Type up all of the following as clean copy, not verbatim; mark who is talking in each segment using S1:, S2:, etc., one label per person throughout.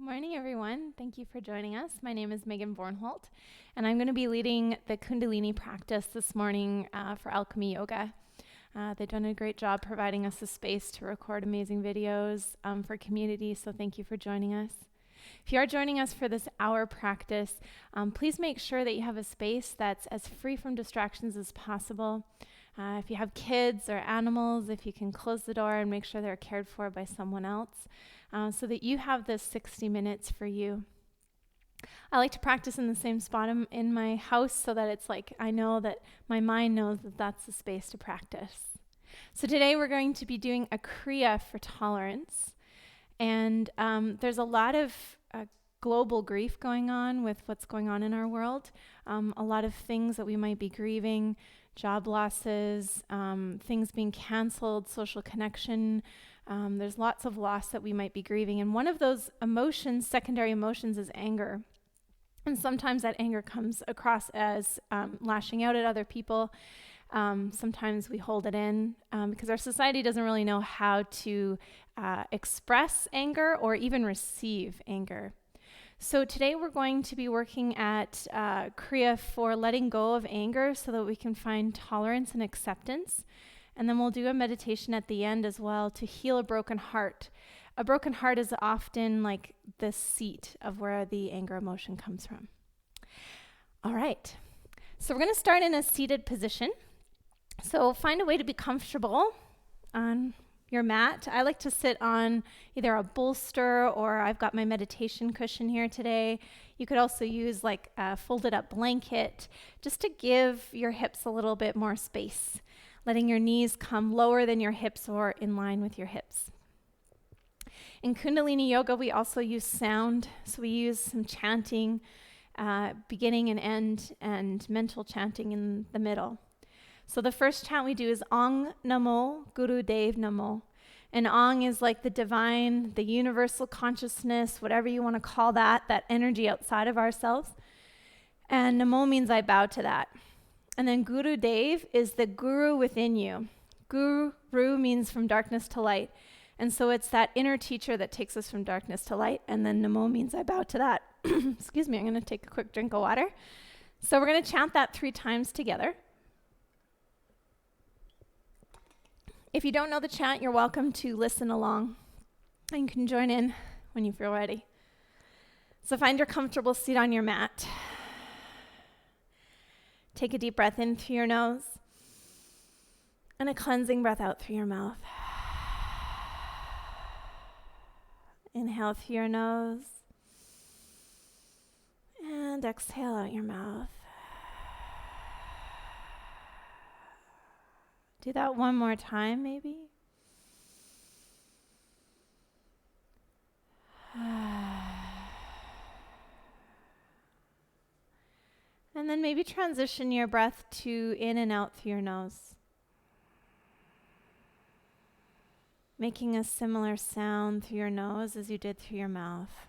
S1: Good morning, everyone. Thank you for joining us. My name is Meghan Vornholt, and I'm going to be leading the Kundalini practice this morning for Alchemy Yoga. They've done a great job providing us a space to record amazing videos for community, so thank you for joining us. If you are joining us for this hour practice, please make sure that you have a space that's as free from distractions as possible. If you have kids or animals, if you can close the door and make sure they're cared for by someone else, so that you have this 60 minutes for you. I like to practice in the same spot in my house so that it's like I know that my mind knows that that's the space to practice. So today we're going to be doing a Kriya for tolerance. And there's a lot of global grief going on with what's going on in our world. A lot of things that we might be grieving, job losses, things being canceled, social connection. There's lots of loss that we might be grieving. And one of those emotions, secondary emotions, is anger. And sometimes that anger comes across as lashing out at other people. Sometimes we hold it in because our society doesn't really know how to express anger or even receive anger. So today we're going to be working at Kriya for letting go of anger so that we can find tolerance and acceptance. And then we'll do a meditation at the end as well to heal a broken heart. A broken heart is often like the seat of where the anger emotion comes from. All right. So we're going to start in a seated position. So find a way to be comfortable on your mat. I like to sit on either a bolster or I've got my meditation cushion here today. You could also use like a folded up blanket just to give your hips a little bit more space, letting your knees come lower than your hips or in line with your hips. In Kundalini Yoga, we also use sound. So we use some chanting, beginning and end, and mental chanting in the middle. So the first chant we do is Ong Namo Guru Dev Namo. And Ong is like the divine, the universal consciousness, whatever you want to call that energy outside of ourselves. And Namo means I bow to that. And then Guru Dev is the guru within you. Guru means from darkness to light. And so it's that inner teacher that takes us from darkness to light. And then Namo means I bow to that. Excuse me, I'm going to take a quick drink of water. So we're going to chant that 3 times together. If you don't know the chant, you're welcome to listen along. And you can join in when you feel ready. So find your comfortable seat on your mat. Take a deep breath in through your nose and a cleansing breath out through your mouth. Inhale through your nose and exhale out your mouth. Do that one more time, maybe. And then maybe transition your breath to in and out through your nose, making a similar sound through your nose as you did through your mouth.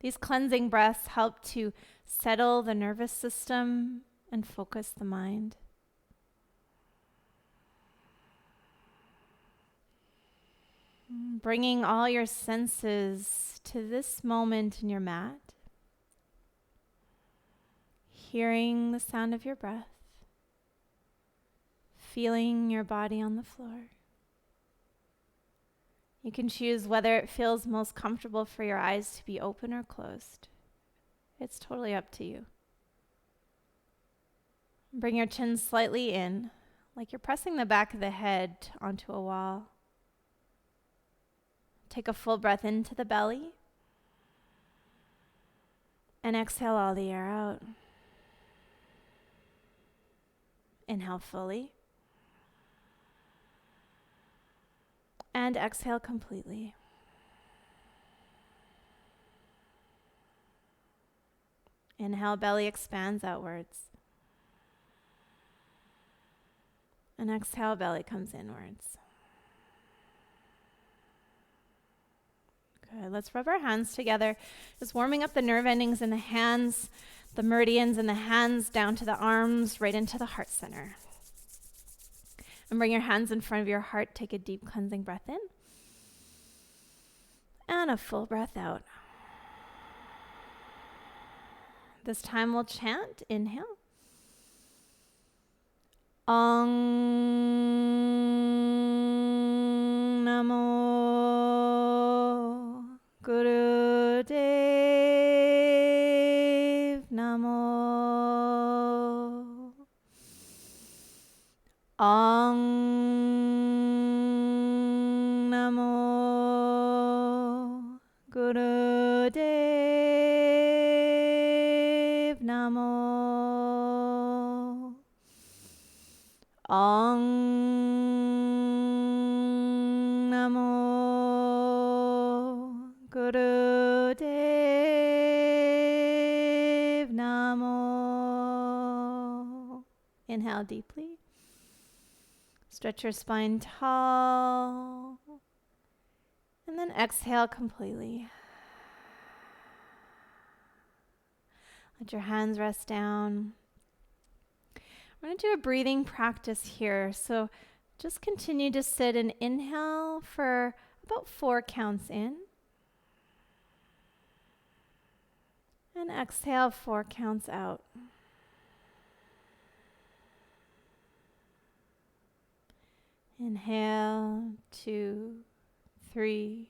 S1: These cleansing breaths help to settle the nervous system and focus the mind. Bringing all your senses to this moment in your mat. Hearing the sound of your breath. Feeling your body on the floor. You can choose whether it feels most comfortable for your eyes to be open or closed. It's totally up to you. Bring your chin slightly in, like you're pressing the back of the head onto a wall. Take a full breath into the belly. And exhale all the air out. Inhale fully. And exhale completely. Inhale, belly expands outwards. And exhale, belly comes inwards. Good. Let's rub our hands together. Just warming up the nerve endings in the hands, the meridians in the hands down to the arms, right into the heart center. And bring your hands in front of your heart. Take a deep cleansing breath in. And a full breath out. This time we'll chant. Inhale. Ong Namo Guru Dev Namo. Ong Namo Guru Dev Namo. Ong Namo Guru Dev Namo. Inhale deeply. Stretch your spine tall. And then exhale completely. Let your hands rest down. We're going to do a breathing practice here. So just continue to sit and inhale for about 4 counts in. And exhale 4 counts out. Inhale, 2, 3,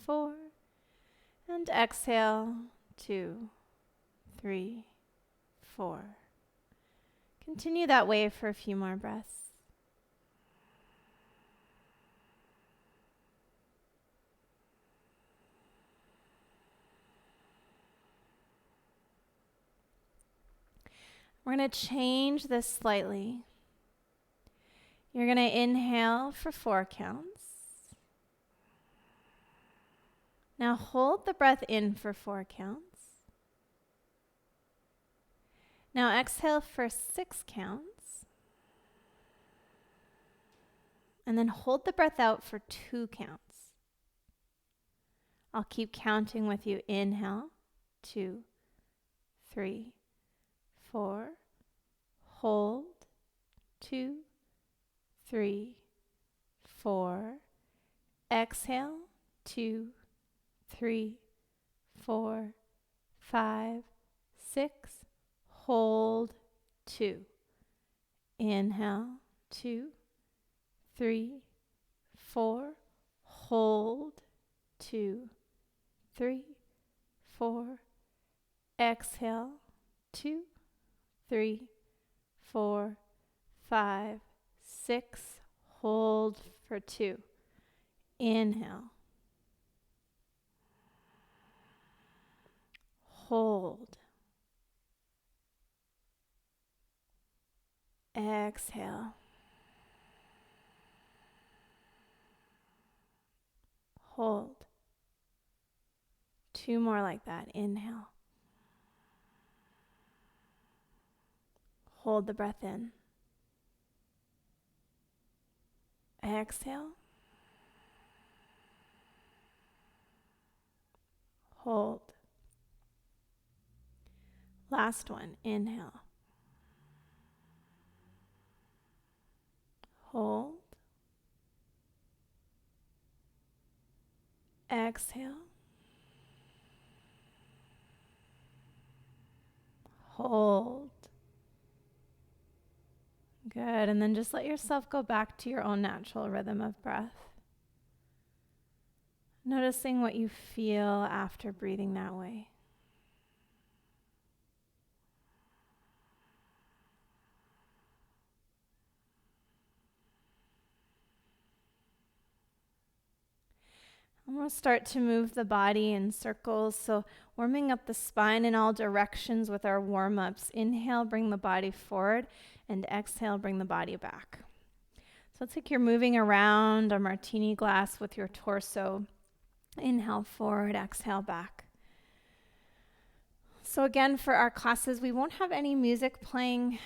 S1: 4. And exhale, 2, 3, 4. Continue that way for a few more breaths. We're going to change this slightly. You're going to inhale for 4 counts. Now hold the breath in for 4 counts. Now exhale for 6 counts. And then hold the breath out for 2 counts. I'll keep counting with you. Inhale, 2, 3, 4. Hold, 2, 3, 4. Exhale, 2, 3, 4, 5, 6. Hold, 2. Inhale, 2, 3, 4. Hold, 2, 3, 4. Exhale, 2, 3, 4, 5, 6. Hold for 2. Inhale. Hold. Exhale. Hold. 2 more like that. Inhale. Hold the breath in. Exhale. Hold. Last one. Inhale. Hold. Exhale. Hold. Good. And then just let yourself go back to your own natural rhythm of breath. Noticing what you feel after breathing that way. And we'll start to move the body in circles. So warming up the spine in all directions with our warm-ups. Inhale, bring the body forward, and exhale, bring the body back. So it's like you're moving around a martini glass with your torso. Inhale forward, exhale back. So again, for our classes, we won't have any music playing,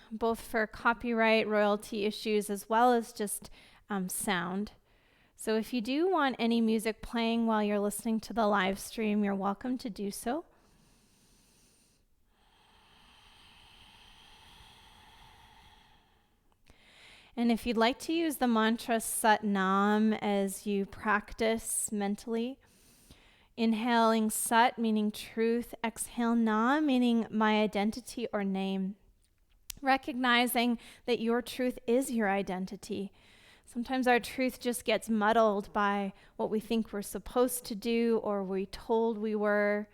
S1: both for copyright, royalty issues, as well as just sound. So if you do want any music playing while you're listening to the live stream, you're welcome to do so. And if you'd like to use the mantra Sat Nam as you practice mentally, Inhaling Sat, meaning truth. Exhale Na, meaning my identity or name. Recognizing that your truth is your identity. Sometimes our truth just gets muddled by what we think we're supposed to do or we told we were.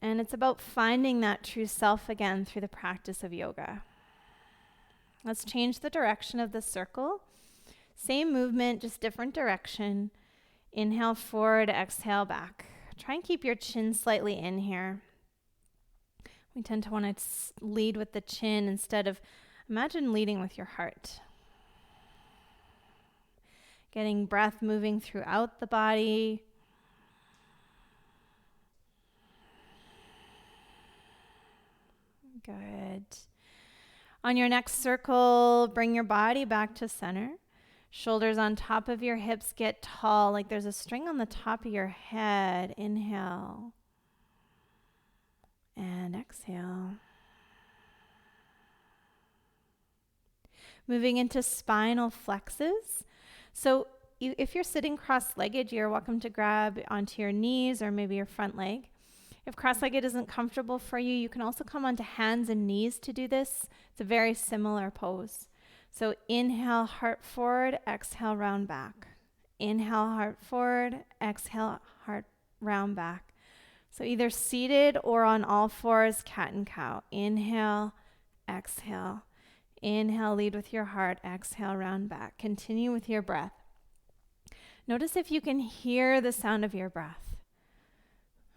S1: And it's about finding that true self again through the practice of yoga. Let's change the direction of the circle. Same movement, just different direction. Inhale forward, exhale back. Try and keep your chin slightly in here. We tend to want to lead with the chin instead of, imagine leading with your heart. Getting breath moving throughout the body. Good. On your next circle, bring your body back to center. Shoulders on top of your hips, get tall, like there's a string on the top of your head. Inhale. And exhale. Moving into spinal flexes. So if you're sitting cross-legged, you're welcome to grab onto your knees or maybe your front leg. If cross-legged isn't comfortable for you, you can also come onto hands and knees to do this. It's a very similar pose. So inhale, heart forward, exhale, round back. Inhale, heart forward, exhale, heart round back. So either seated or on all fours, cat and cow. Inhale, exhale. Inhale, lead with your heart, exhale, round back. Continue with your breath. Notice if you can hear the sound of your breath.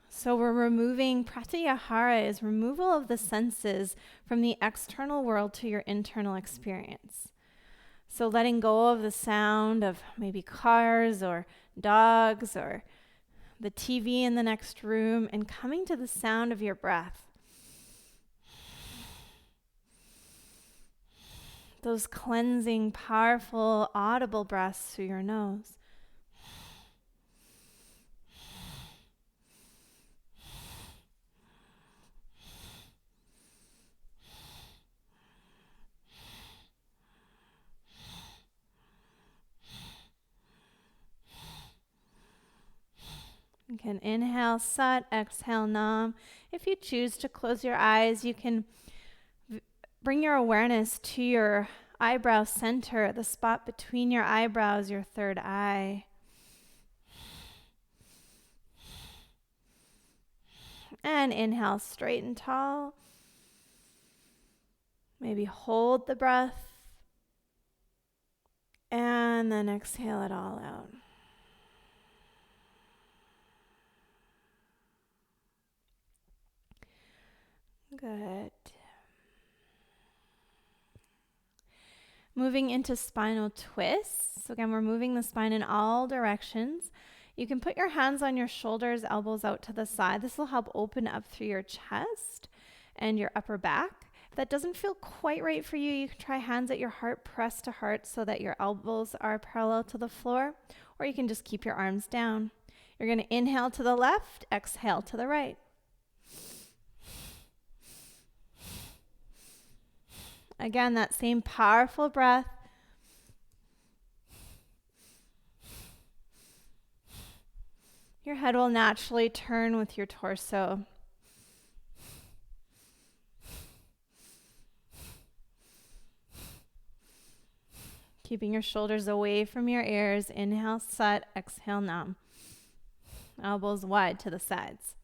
S1: So we're removing, pratyahara is removal of the senses from the external world to your internal experience. So letting go of the sound of maybe cars or dogs or the TV in the next room and coming to the sound of your breath. Those cleansing, powerful, audible breaths through your nose. You can inhale Sat, exhale Nam. If you choose to close your eyes, you can bring your awareness to your eyebrow center, the spot between your eyebrows, your third eye. And inhale straight and tall. Maybe hold the breath. And then exhale it all out. Good. Moving into spinal twists. So again, we're moving the spine in all directions. You can put your hands on your shoulders, elbows out to the side. This will help open up through your chest and your upper back. If that doesn't feel quite right for you, you can try hands at your heart, press to heart so that your elbows are parallel to the floor, or you can just keep your arms down. You're going to inhale to the left, exhale to the right. Again, that same powerful breath. Your head will naturally turn with your torso. Keeping your shoulders away from your ears. Inhale, Sat, exhale, Nam. Elbows wide to the sides.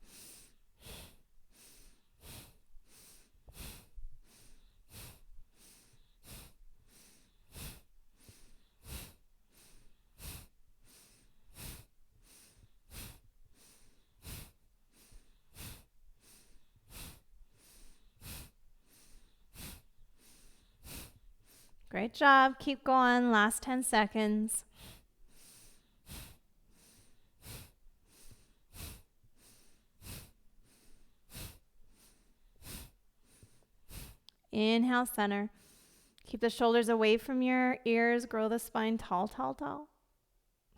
S1: Great job. Keep going. Last 10 seconds. Inhale, center. Keep the shoulders away from your ears. Grow the spine tall, tall, tall.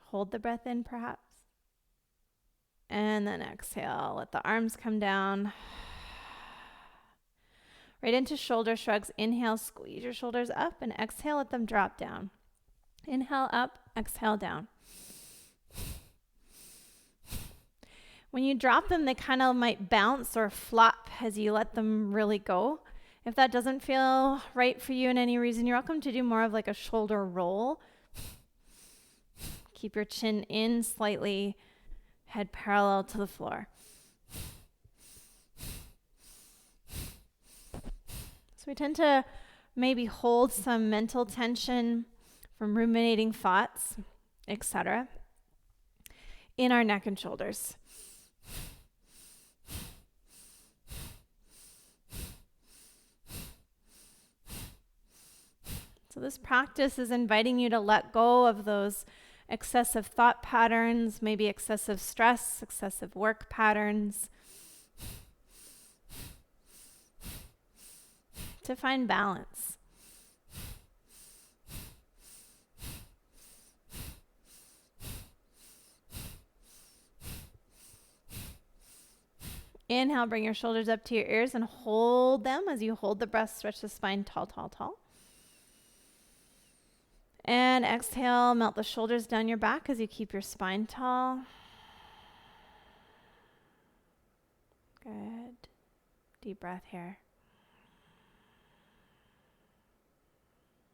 S1: Hold the breath in, perhaps. And then exhale. Let the arms come down. Right into shoulder shrugs. Inhale, squeeze your shoulders up, and exhale, let them drop down. Inhale up, exhale down. When you drop them, they kind of might bounce or flop as you let them really go. If that doesn't feel right for you in any reason, you're welcome to do more of like a shoulder roll. Keep your chin in slightly, head parallel to the floor. So we tend to maybe hold some mental tension from ruminating thoughts, etc., in our neck and shoulders. So this practice is inviting you to let go of those excessive thought patterns, maybe excessive stress, excessive work patterns, to find balance. Inhale, bring your shoulders up to your ears and hold them. As you hold the breath, stretch the spine tall, tall, tall. And exhale, melt the shoulders down your back as you keep your spine tall. Good. Deep breath here.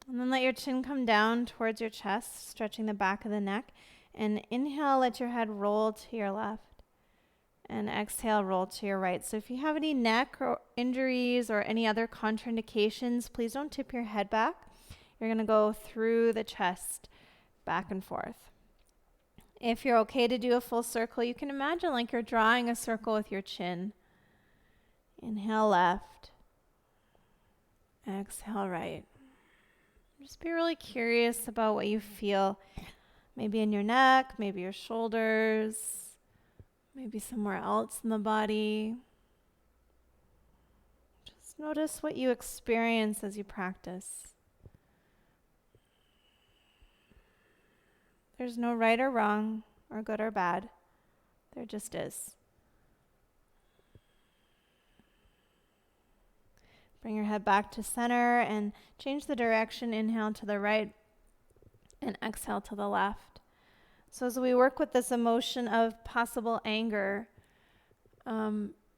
S1: And then let your chin come down towards your chest, stretching the back of the neck. And inhale, let your head roll to your left. And exhale, roll to your right. So if you have any neck or injuries or any other contraindications, please don't tip your head back. You're going to go through the chest, back and forth. If you're okay to do a full circle, you can imagine like you're drawing a circle with your chin. Inhale left. Exhale right. Just be really curious about what you feel. Maybe in your neck, maybe your shoulders, maybe somewhere else in the body. Just notice what you experience as you practice. There's no right or wrong, or good or bad. There just is. Bring your head back to center and change the direction. Inhale to the right and exhale to the left. So as we work with this emotion of possible anger,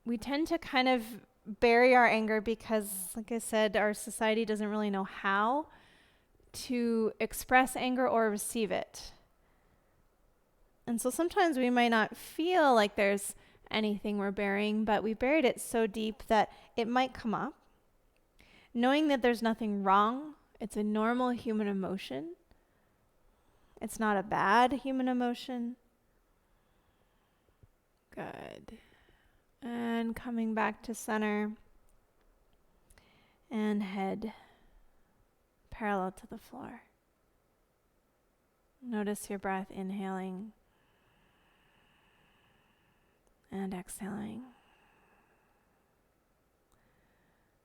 S1: we tend to kind of bury our anger because, like I said, our society doesn't really know how to express anger or receive it. And so sometimes we might not feel like there's anything we're burying, but we buried it so deep that it might come up. Knowing that there's nothing wrong, it's a normal human emotion. It's not a bad human emotion. Good. And coming back to center and head parallel to the floor. Notice your breath inhaling and exhaling.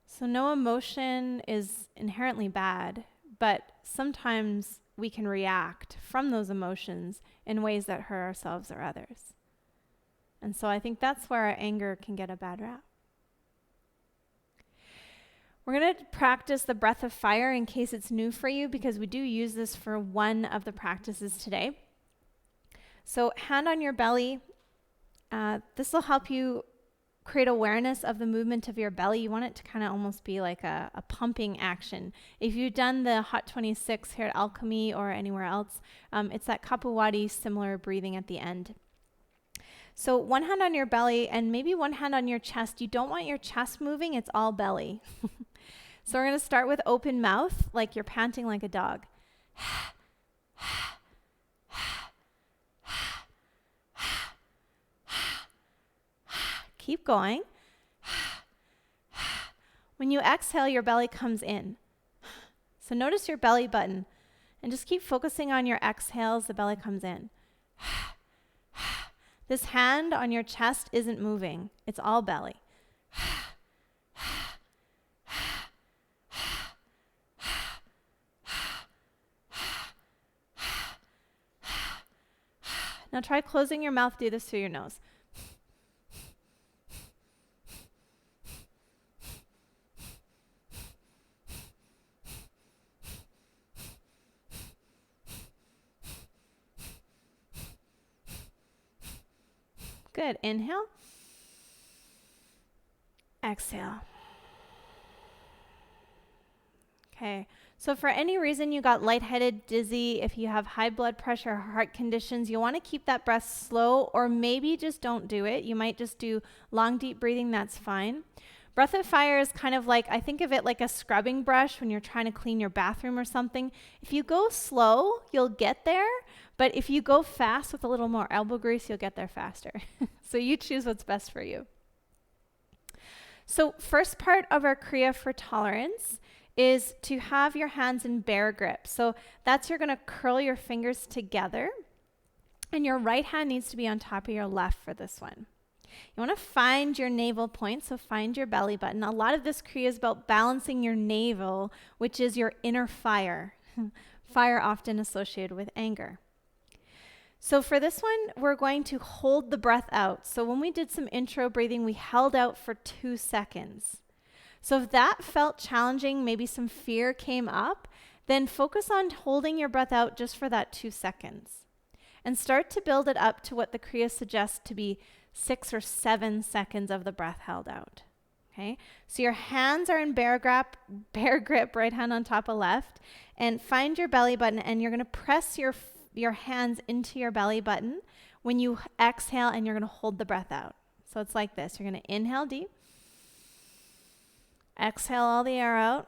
S1: So no emotion is inherently bad, but sometimes we can react from those emotions in ways that hurt ourselves or others. And so I think that's where our anger can get a bad rap. We're going to practice the breath of fire in case it's new for you, because we do use this for one of the practices today. So hand on your belly. This will help you create awareness of the movement of your belly. You want it to kind of almost be like a pumping action. If you've done the Hot 26 here at Alchemy or anywhere else, it's that Kapulwadi similar breathing at the end. So one hand on your belly and maybe one hand on your chest. You don't want your chest moving, it's all belly. So we're going to start with open mouth, like you're panting like a dog. Keep going. When you exhale, your belly comes in. So notice your belly button and just keep focusing on your exhales, the belly comes in. This hand on your chest isn't moving. It's all belly. Now try closing your mouth. Do this through your nose. Good. Inhale. Exhale. Okay. So for any reason you got lightheaded, dizzy, if you have high blood pressure or heart conditions, you want to keep that breath slow, or maybe just don't do it. You might just do long, deep breathing. That's fine. Breath of fire is kind of like, I think of it like a scrubbing brush when you're trying to clean your bathroom or something. If you go slow, you'll get there. But if you go fast with a little more elbow grease, you'll get there faster. So you choose what's best for you. So first part of our Kriya for tolerance is to have your hands in bear grip. So that's, you're going to curl your fingers together, and your right hand needs to be on top of your left for this one. You want to find your navel point, so find your belly button. A lot of this Kriya is about balancing your navel, which is your inner fire. Fire often associated with anger. So for this one, we're going to hold the breath out. So when we did some intro breathing, we held out for 2 seconds. So if that felt challenging, maybe some fear came up, then focus on holding your breath out just for that 2 seconds. And start to build it up to what the Kriya suggests to be 6 or 7 seconds of the breath held out. Okay, so your hands are in bear grip, right hand on top of left, and find your belly button, and you're going to press your hands into your belly button when you exhale, and you're going to hold the breath out. So it's like this. You're going to inhale deep, exhale all the air out,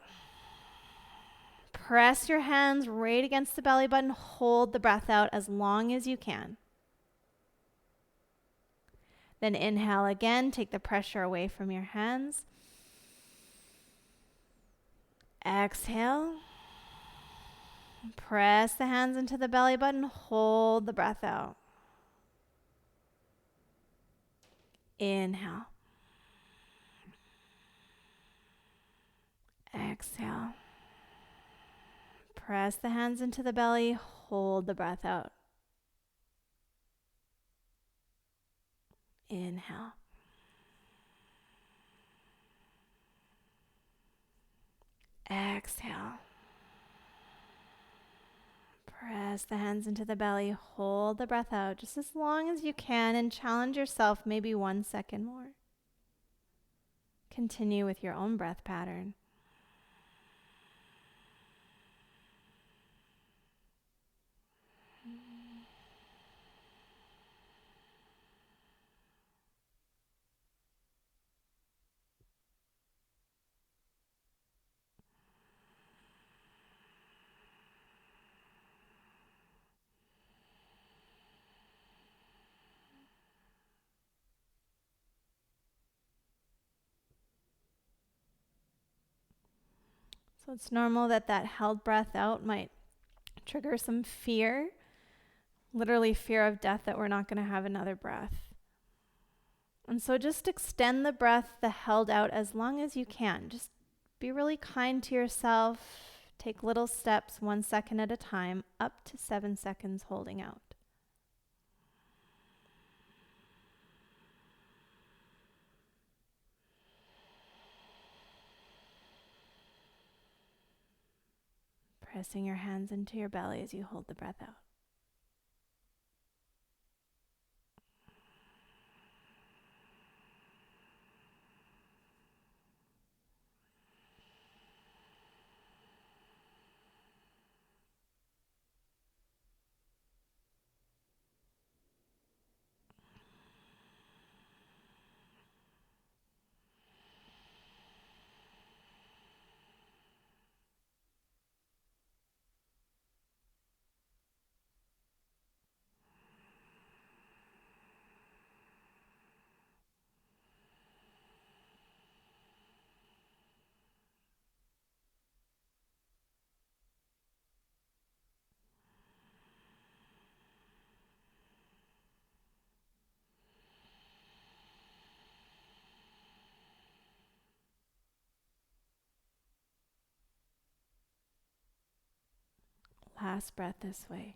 S1: press your hands right against the belly button, hold the breath out as long as you can. Then inhale again, take the pressure away from your hands. Exhale. Press the hands into the belly button, hold the breath out. Inhale. Exhale. Press the hands into the belly, hold the breath out. Inhale. Exhale. Press the hands into the belly, hold the breath out just as long as you can, and challenge yourself maybe 1 second more. Continue with your own breath pattern. So it's normal that held breath out might trigger some fear, literally fear of death, that we're not going to have another breath. And so just extend the breath, the held out, as long as you can. Just be really kind to yourself. Take little steps, 1 second at a time, up to 7 seconds holding out. Pressing your hands into your belly as you hold the breath out. Last breath this way.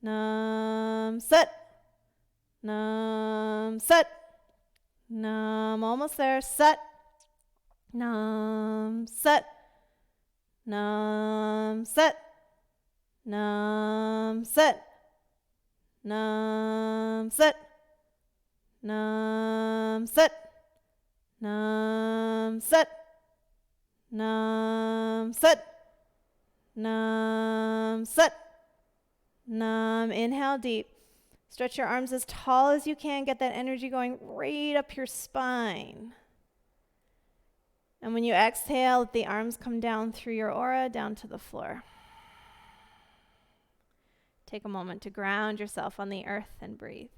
S1: Nam, sit. Nam, sit. Nam, almost there, sit. Nam, sit. Nam, sit. Nam, sit. Nam, sit. Nam, sit. Nam, sit. Nam, sit. Nam, sit. Nam, inhale deep. Stretch your arms as tall as you can. Get that energy going right up your spine. And when you exhale, let the arms come down through your aura, down to the floor. Take a moment to ground yourself on the earth and breathe.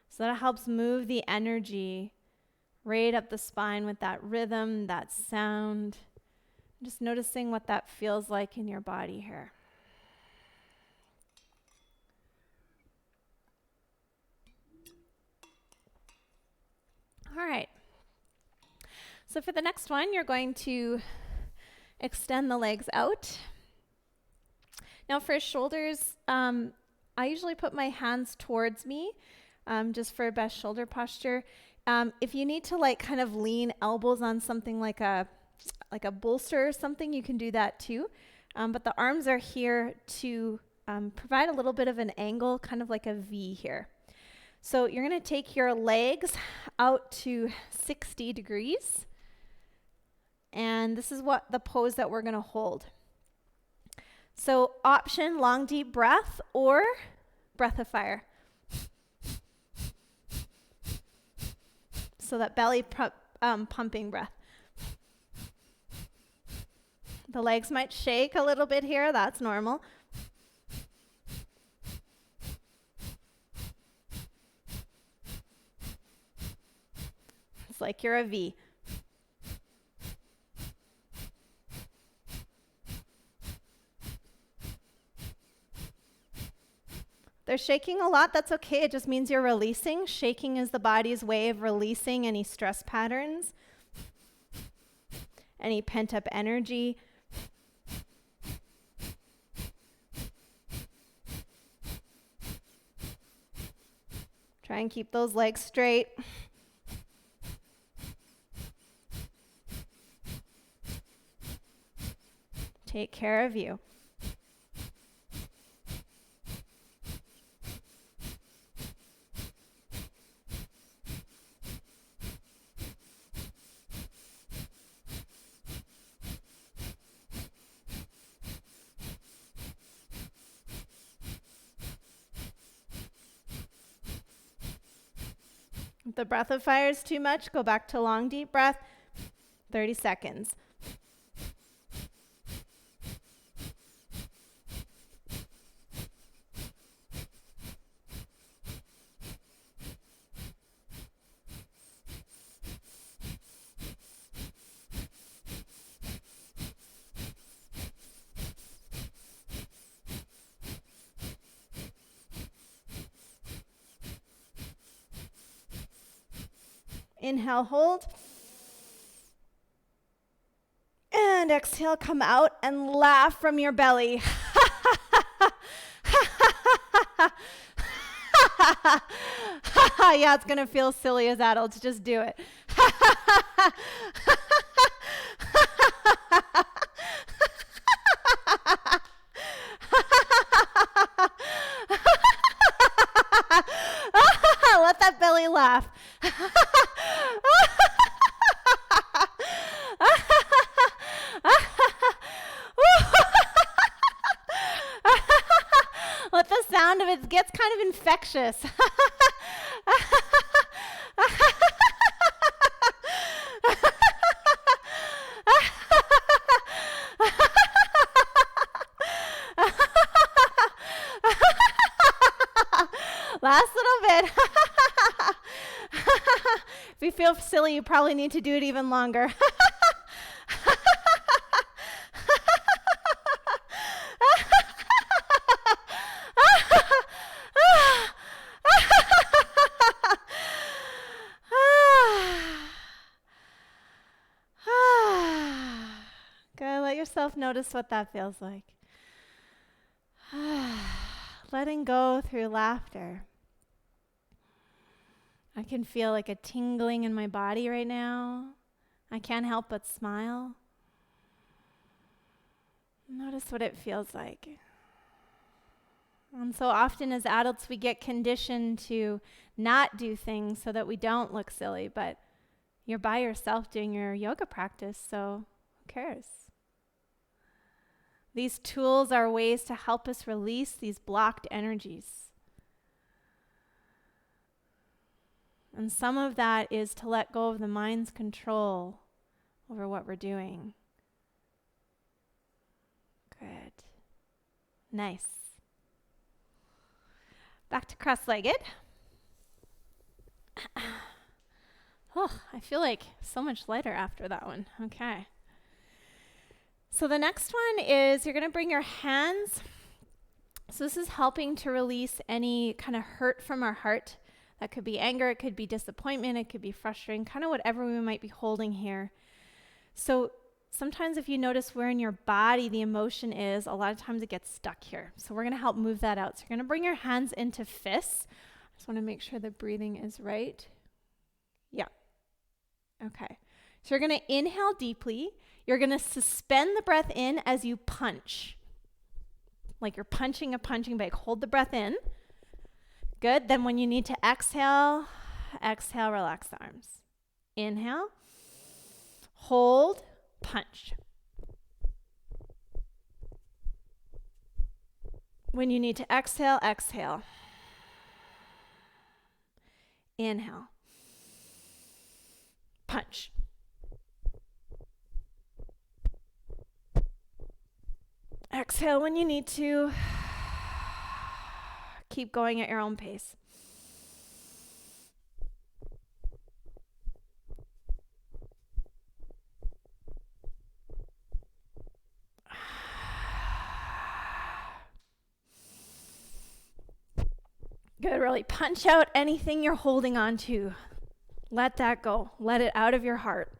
S1: So that helps move the energy right up the spine with that rhythm, that sound. Just noticing what that feels like in your body here. All right. So for the next one, you're going to extend the legs out. Now for shoulders, I usually put my hands towards me, just for best shoulder posture. If you need to kind of lean elbows on something like a bolster or something, you can do that too. But the arms are here to provide a little bit of an angle, kind of like a V here. So you're going to take your legs out to 60 degrees. And this is what the pose that we're going to hold. So option, long deep breath or breath of fire. So that belly pumping breath. The legs might shake a little bit here. That's normal. It's like you're a V. They're shaking a lot. That's okay. It just means you're releasing. Shaking is the body's way of releasing any stress patterns, any pent-up energy. Try and keep those legs straight. Take care of you. If the breath of fire is too much, go back to long, deep breath, 30 seconds. Inhale, hold. And exhale, come out and laugh from your belly. Yeah, it's going to feel silly as adults. Just do it. Let that belly laugh. Let the sound of it gets kind of infectious. Last little bit. If you feel silly, you probably need to do it even longer. yourself notice what that feels like. Letting go through laughter. I can feel like a tingling in my body right now. I can't help but smile. Notice what it feels like. And so often as adults, we get conditioned to not do things so that we don't look silly, but you're by yourself doing your yoga practice, so who cares? These tools are ways to help us release these blocked energies. And some of that is to let go of the mind's control over what we're doing. Good. Nice. Back to cross-legged. Oh, I feel like so much lighter after that one. Okay. So the next one is you're going to bring your hands. So this is helping to release any kind of hurt from our heart. That could be anger, it could be disappointment, it could be frustrating, kind of whatever we might be holding here. So sometimes if you notice where in your body the emotion is, a lot of times it gets stuck here. So we're going to help move that out. So you're going to bring your hands into fists. I just want to make sure the breathing is right. Yeah. Okay. So you're going to inhale deeply. You're going to suspend the breath in as you punch. Like you're punching a punching bag. Hold the breath in. Good. Then when you need to exhale, relax the arms. Inhale. Hold. Punch. When you need to exhale, exhale. Inhale. Punch. Exhale when you need to. Keep going at your own pace. Good, really punch out anything you're holding on to. Let that go. Let it out of your heart.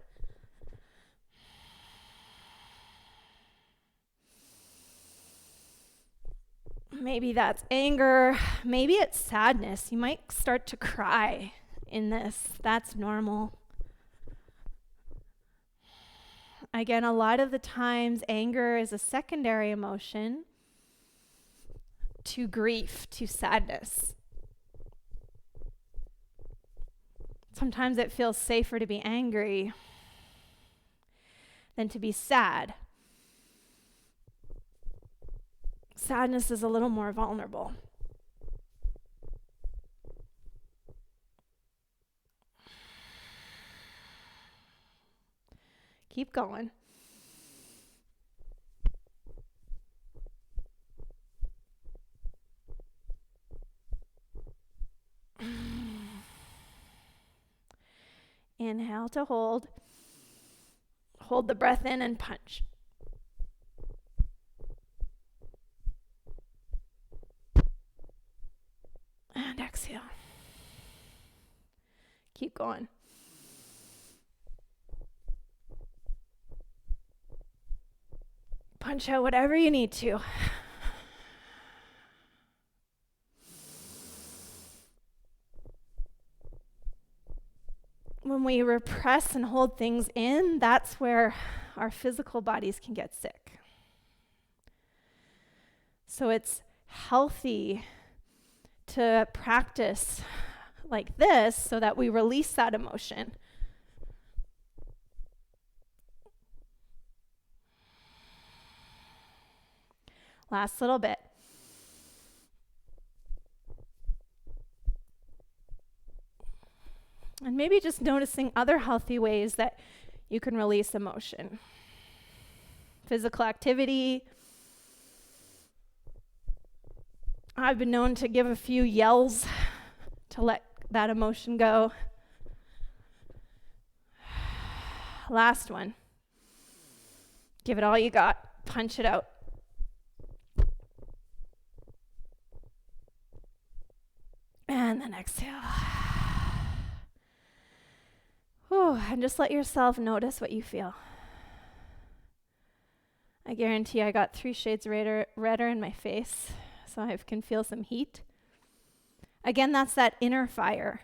S1: Maybe that's anger. Maybe it's sadness. You might start to cry in this. That's normal. Again, a lot of the times anger is a secondary emotion to grief, to sadness. Sometimes it feels safer to be angry than to be sad. Sadness is a little more vulnerable. Keep going. Inhale to hold. Hold the breath in and punch. And exhale. Keep going. Punch out whatever you need to. When we repress and hold things in, that's where our physical bodies can get sick. So it's healthy to practice like this so that we release that emotion. Last little bit. And maybe just noticing other healthy ways that you can release emotion. Physical activity. I've been known to give a few yells to let that emotion go. Last one. Give it all you got. Punch it out. And then exhale. Whew, and just let yourself notice what you feel. I guarantee I got 3 shades redder in my face, so I can feel some heat. Again, that's that inner fire.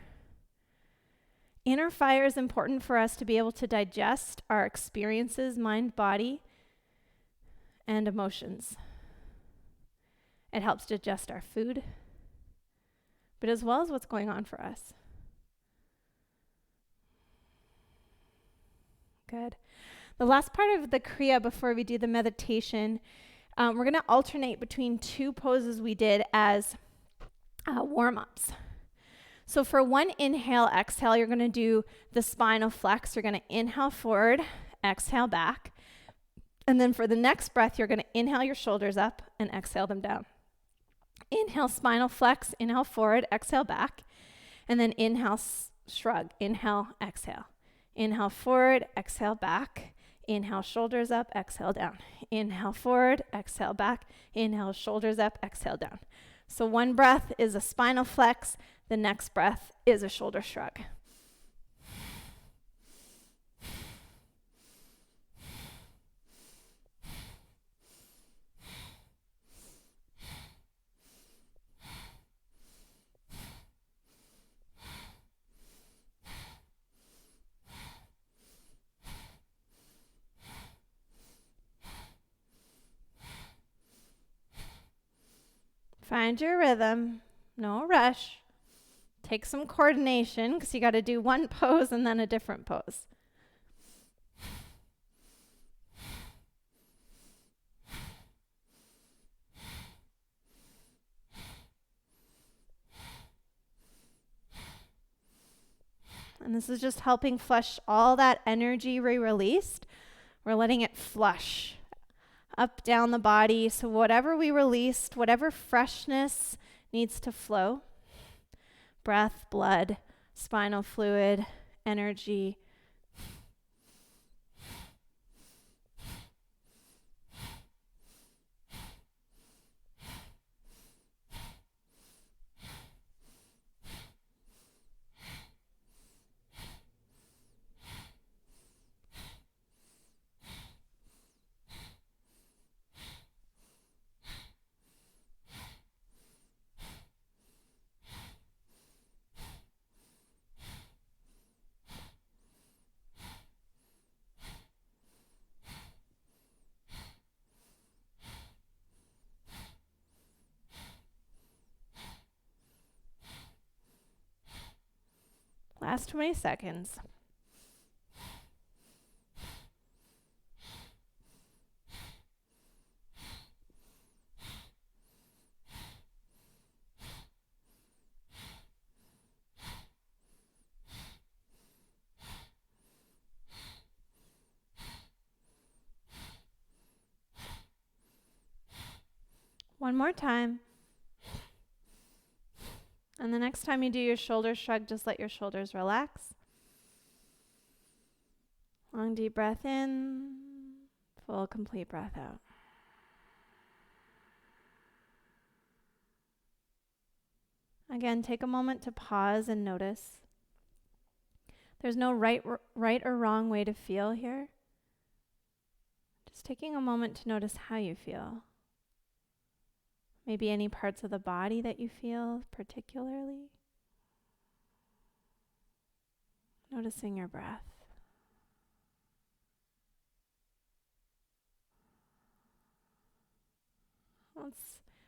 S1: Inner fire is important for us to be able to digest our experiences, mind, body, and emotions. It helps digest our food, but as well as what's going on for us. Good. The last part of the Kriya before we do the meditation, we're going to alternate between 2 poses we did as warm-ups. So for one inhale, exhale, you're going to do the spinal flex. You're going to inhale forward, exhale back. And then for the next breath, you're going to inhale your shoulders up and exhale them down. Inhale, spinal flex, inhale forward, exhale back. And then inhale, shrug, inhale, exhale. Inhale forward, exhale back. Inhale, shoulders up, exhale down. Inhale forward, exhale back. Inhale, shoulders up, exhale down. So one breath is a spinal flex. The next breath is a shoulder shrug. Find your rhythm, no rush. Take some coordination because you got to do one pose and then a different pose. And this is just helping flush all that energy we released. We're letting it flush up, down the body. So whatever we released, whatever freshness needs to flow, breath, blood, spinal fluid, energy. Last 20 seconds. One more time. And the next time you do your shoulder shrug, just let your shoulders relax. Long deep breath in, full complete breath out. Again, take a moment to pause and notice. There's no right or wrong way to feel here. Just taking a moment to notice how you feel. Maybe any parts of the body that you feel particularly. Noticing your breath.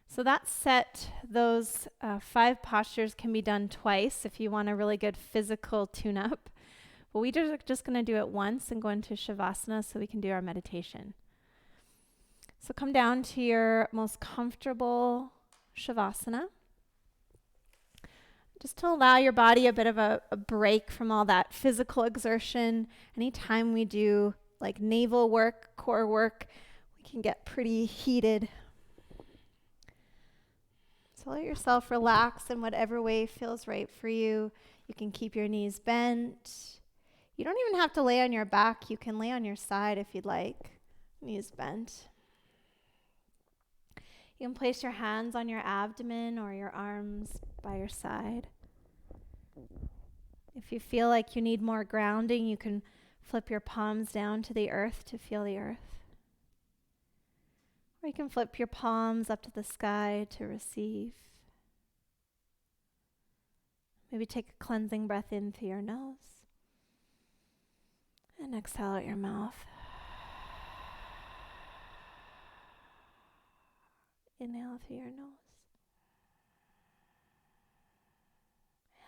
S1: So that set, those 5 postures can be done twice if you want a really good physical tune-up. But we just going to do it once and go into Shavasana so we can do our meditation. So come down to your most comfortable Shavasana. Just to allow your body a bit of a break from all that physical exertion. Anytime we do like navel work, core work, we can get pretty heated. So let yourself relax in whatever way feels right for you. You can keep your knees bent. You don't even have to lay on your back. You can lay on your side if you'd like, knees bent. You can place your hands on your abdomen or your arms by your side. If you feel like you need more grounding, you can flip your palms down to the earth to feel the earth. Or you can flip your palms up to the sky to receive. Maybe take a cleansing breath in through your nose and exhale out your mouth. Inhale through your nose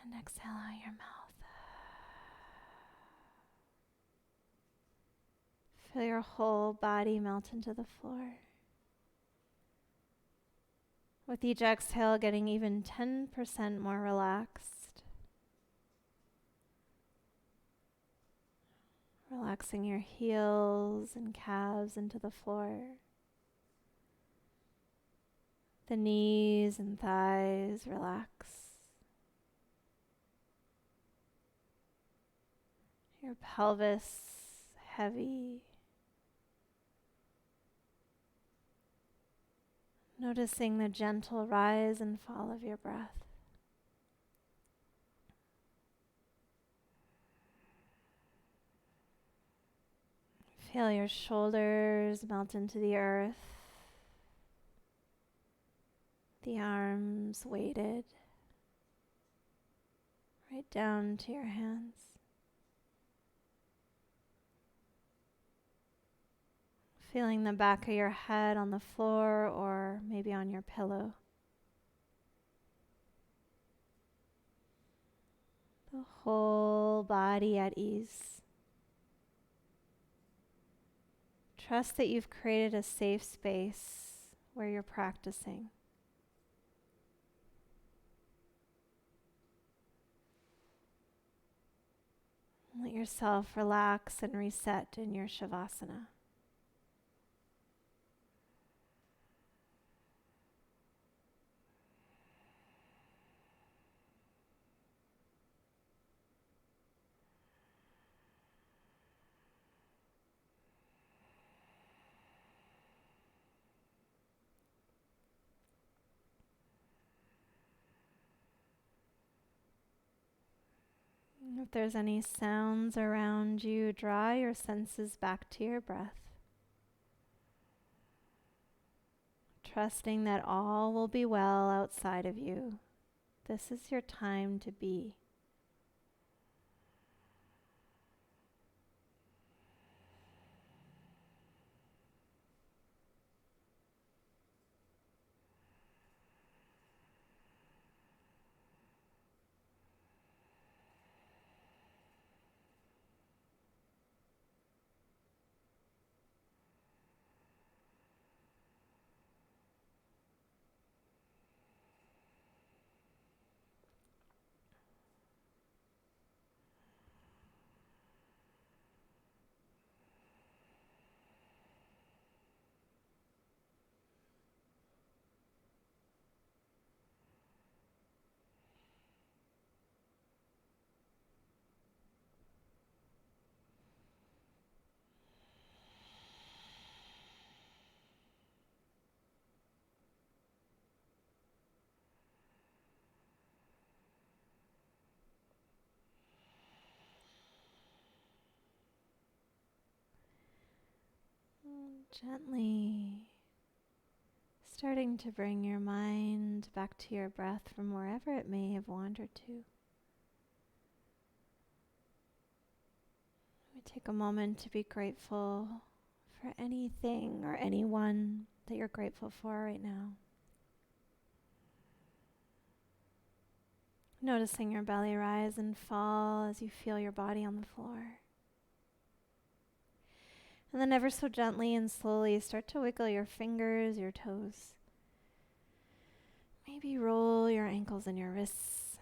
S1: and exhale out your mouth. Feel your whole body melt into the floor. With each exhale, getting even 10% more relaxed. Relaxing your heels and calves into the floor. The knees and thighs relax. Your pelvis heavy. Noticing the gentle rise and fall of your breath. Feel your shoulders melt into the earth. The arms weighted right down to your hands. Feeling the back of your head on the floor or maybe on your pillow. The whole body at ease. Trust that you've created a safe space where you're practicing. Let yourself relax and reset in your Shavasana. If there's any sounds around you, draw your senses back to your breath. Trusting that all will be well outside of you. This is your time to be. Gently starting to bring your mind back to your breath from wherever it may have wandered to. We take a moment to be grateful for anything or anyone that you're grateful for right now. Noticing your belly rise and fall as you feel your body on the floor. And then ever so gently and slowly start to wiggle your fingers, your toes. Maybe roll your ankles and your wrists.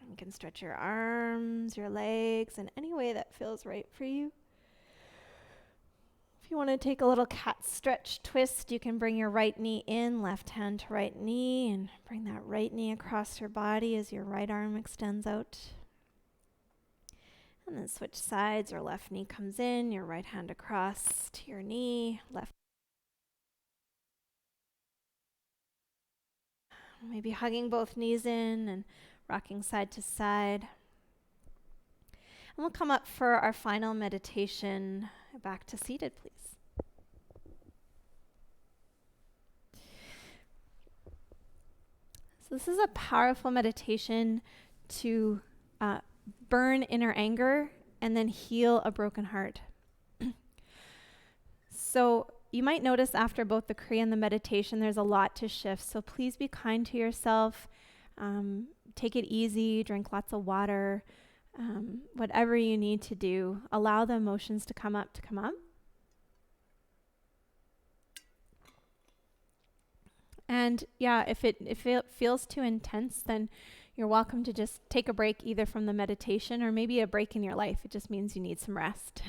S1: You can stretch your arms, your legs, in any way that feels right for you. If you want to take a little cat stretch twist, you can bring your right knee in, left hand to right knee, and bring that right knee across your body as your right arm extends out. And then switch sides, your left knee comes in, your right hand across to your knee, left. Maybe hugging both knees in and rocking side to side. And we'll come up for our final meditation. Back to seated, please. So this is a powerful meditation to burn inner anger and then heal a broken heart. So you might notice after both the Kriya and the meditation, there's a lot to shift. So please be kind to yourself. Take it easy, drink lots of water, whatever you need to do. Allow the emotions to come up. And yeah, if it feels too intense, then you're welcome to just take a break either from the meditation or maybe a break in your life. It just means you need some rest.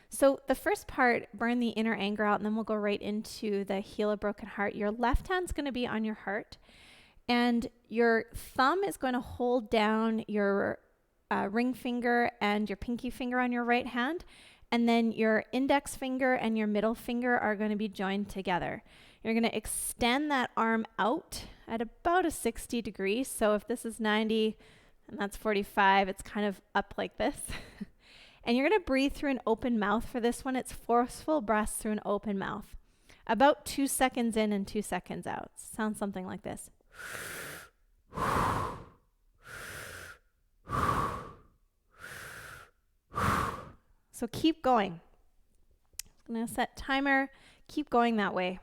S1: So the first part, burn the inner anger out, and then we'll go right into the heal a broken heart. Your left hand's going to be on your heart, and your thumb is going to hold down your ring finger and your pinky finger on your right hand, and then your index finger and your middle finger are going to be joined together. You're going to extend that arm out at about a 60 degrees. So if this is 90 and that's 45, it's kind of up like this. And you're going to breathe through an open mouth for this one. It's forceful breaths through an open mouth. About 2 seconds in and 2 seconds out. Sounds something like this. So keep going. I'm going to set timer. Keep going that way.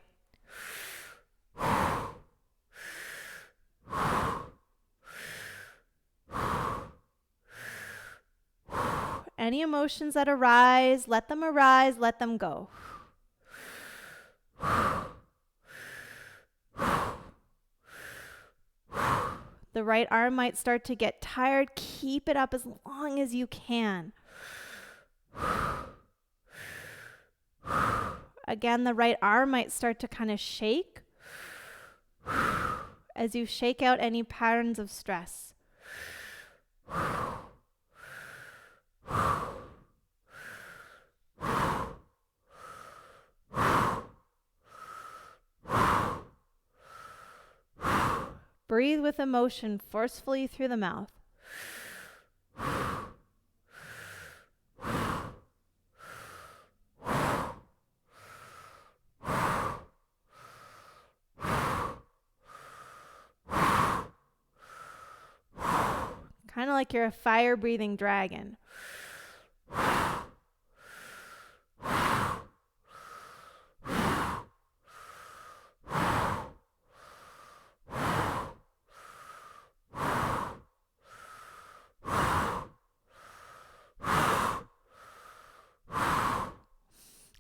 S1: Any emotions that arise, let them go. The right arm might start to get tired. Keep it up as long as you can. Again, the right arm might start to kind of shake as you shake out any patterns of stress. Breathe with emotion forcefully through the mouth. Kind of like you're a fire-breathing dragon.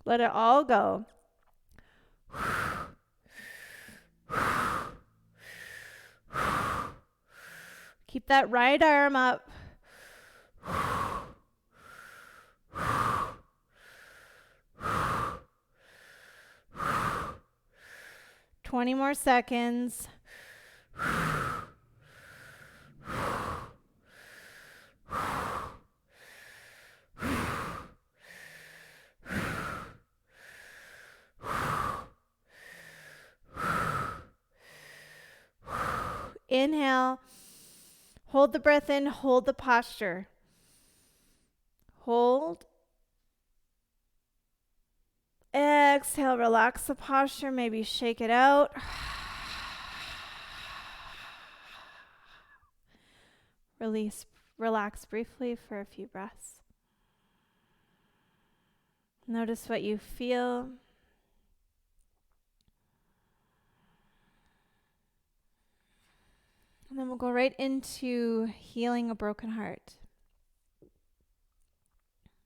S1: Let it all go. Keep that right arm up. 20 more seconds. Inhale. Hold the breath in. Hold the posture. Hold. Exhale. Relax the posture. Maybe shake it out. Release. Relax briefly for a few breaths. Notice what you feel. And then we'll go right into healing a broken heart.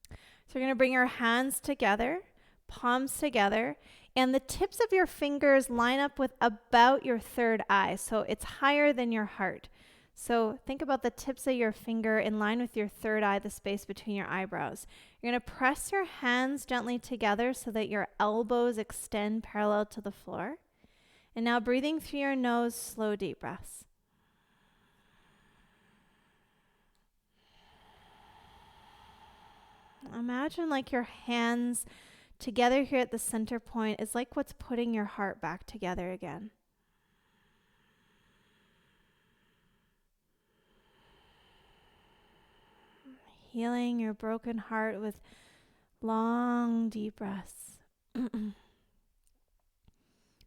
S1: So we're going to bring your hands together, palms together, and the tips of your fingers line up with about your third eye. So it's higher than your heart. So think about the tips of your finger in line with your third eye, the space between your eyebrows. You're going to press your hands gently together so that your elbows extend parallel to the floor. And now breathing through your nose, slow, deep breaths. Imagine like your hands together here at the center point is like what's putting your heart back together again. Healing your broken heart with long, deep breaths. And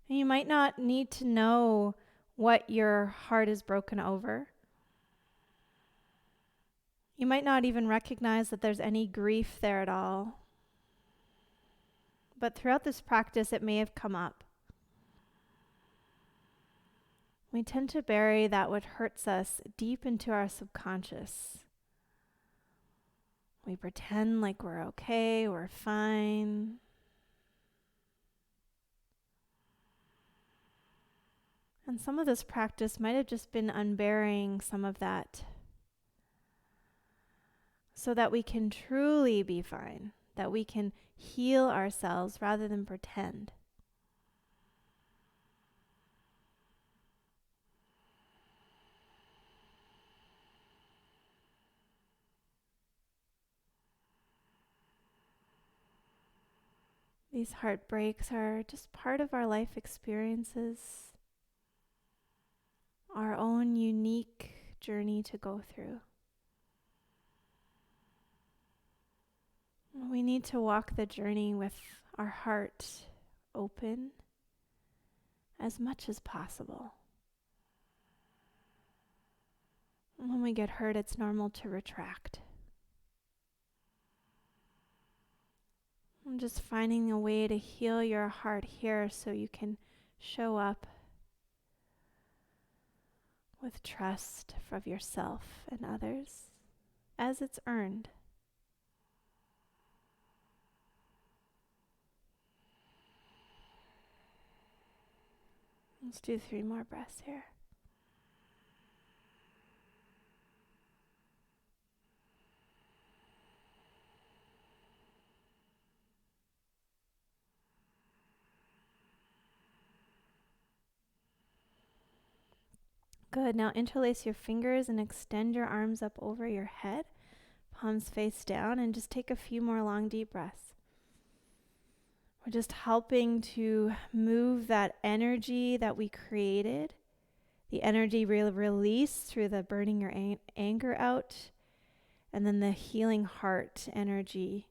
S1: you might not need to know what your heart is broken over. You might not even recognize that there's any grief there at all. But throughout this practice, it may have come up. We tend to bury that what hurts us deep into our subconscious. We pretend like we're okay, we're fine. And some of this practice might have just been unbearing some of that so that we can truly be fine, that we can heal ourselves rather than pretend. These heartbreaks are just part of our life experiences, our own unique journey to go through. We need to walk the journey with our heart open as much as possible. When we get hurt, it's normal to retract. And just finding a way to heal your heart here so you can show up with trust of yourself and others as it's earned. Let's do 3 more breaths here. Good. Now interlace your fingers and extend your arms up over your head, palms face down, and just take a few more long, deep breaths. We're just helping to move that energy that we created, the energy release through the burning your anger out, and then the healing heart energy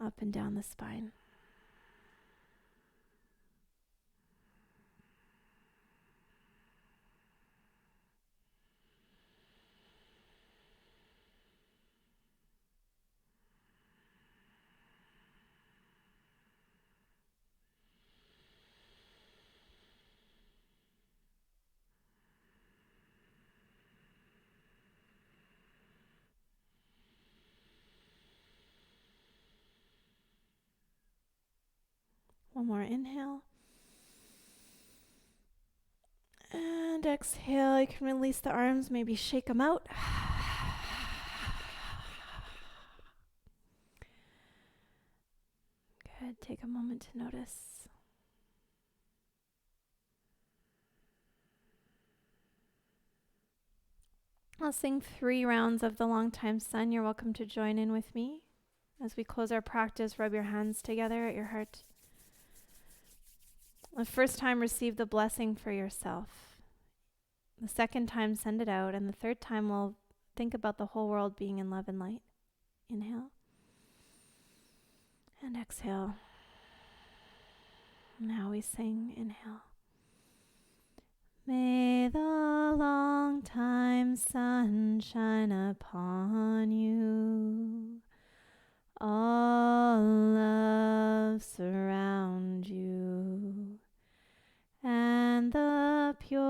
S1: up and down the spine. One more inhale. And exhale. You can release the arms, maybe shake them out. Good. Take a moment to notice. I'll sing 3 rounds of the Long Time Sun. You're welcome to join in with me. As we close our practice, rub your hands together at your heart. The first time, receive the blessing for yourself. The second time, send it out. And the third time, we'll think about the whole world being in love and light. Inhale. And exhale. Now we sing. Inhale. May the long time sun shine upon you. All love surround you, and the pure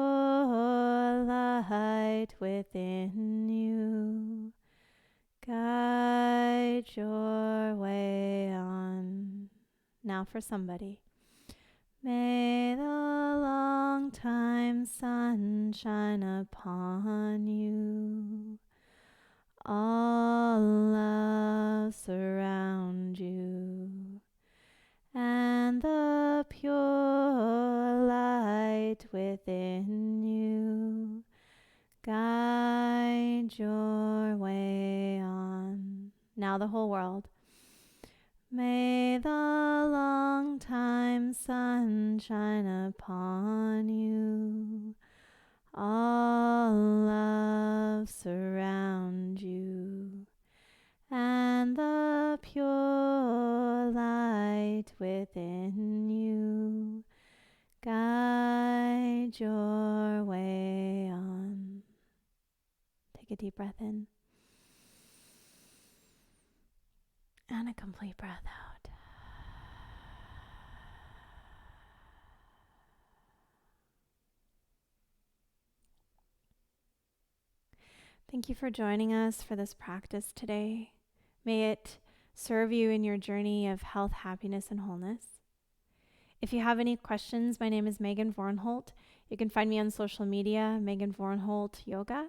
S1: light within you guide your way on. Now for somebody. May the long time sun shine upon you. All love surround you, and the pure light within you guide your way on. Now the whole world. May the long time sun shine upon you. All love surround you, and the pure light within you guide your Take a deep breath in. And a complete breath out. Thank you for joining us for this practice today. May it serve you in your journey of health, happiness, and wholeness. If you have any questions, my name is Meghan Vornholt. You can find me on social media, Meghan Vornholt Yoga,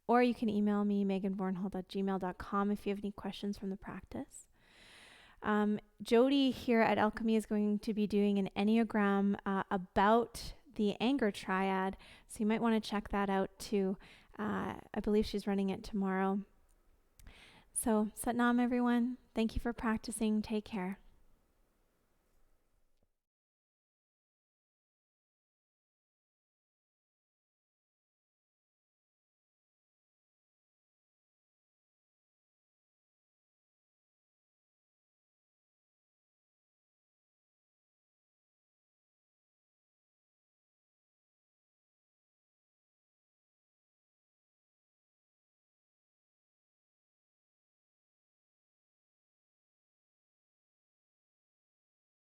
S1: or you can email me, meghanvornholt@gmail.com, if you have any questions from the practice. Jody here at Alchemy is going to be doing an Enneagram about the anger triad, so you might want to check that out too. I believe she's running it tomorrow. So, Sat Nam, everyone. Thank you for practicing. Take care.